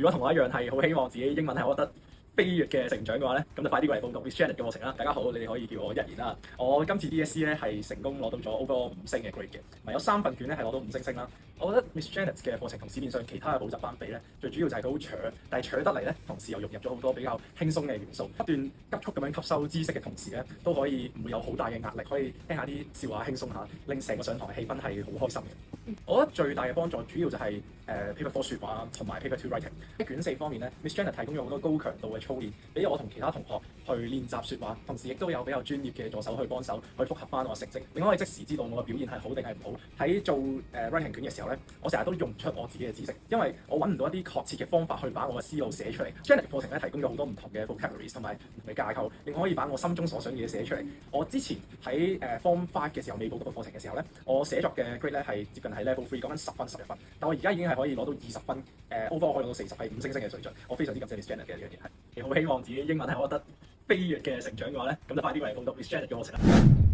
如果同我一樣係好希望自己英文係獲得飛躍嘅成長嘅話咧，咁就快啲過嚟報讀 Miss Janet 嘅課程啦！大家好，你哋可以叫我一言啦。我今次 DSE 咧係成功攞到咗 overall 5星嘅 grade 嘅，有3份卷咧係攞到5星星啦。我覺得 Miss Janet 嘅課程同市面上其他嘅補習班比咧，最主要就係佢好搶，但係搶得嚟咧，同時又融入咗好多比較輕鬆嘅元素，不斷急速咁樣吸收知識嘅同時咧，都可以唔會有好大嘅壓力，可以聽下啲笑話輕鬆下，令成個上堂嘅氣氛係好開心嘅。我覺得最大嘅幫助主要就係Paper 4説話同埋 Paper 2 writing。喺卷4方面咧，Miss Janet 提供咗好多高強度嘅操練，俾我同其他同學去練習説話，同時亦都有比較專業嘅助手去幫手去複核翻我嘅成績，令我可以即時知道我嘅表現係好定係唔好。喺做writing 卷嘅時候咧，我成日都用唔出我自己嘅知識，因為我揾唔到一啲確切嘅方法去把我嘅思路寫出嚟。Janet 課程咧提供咗好多唔同嘅 vocabularies 同埋唔同嘅架構，令我可以把我心中所想嘅嘢寫出嚟。我之前喺Form 5嘅時候未報讀個課程嘅時候咧，我寫作嘅 grade 咧係接近係 Level 3，講緊10分11分，但我而家已經係可以攞到20分，overall 可以攞到40，係5星星嘅水準。我非常之感謝 Miss Janet 嘅呢樣嘢，係好希望自己英文係獲得飛躍嘅成長嘅話咧，咁就快啲過嚟報讀 Miss Janet 嘅課程啦。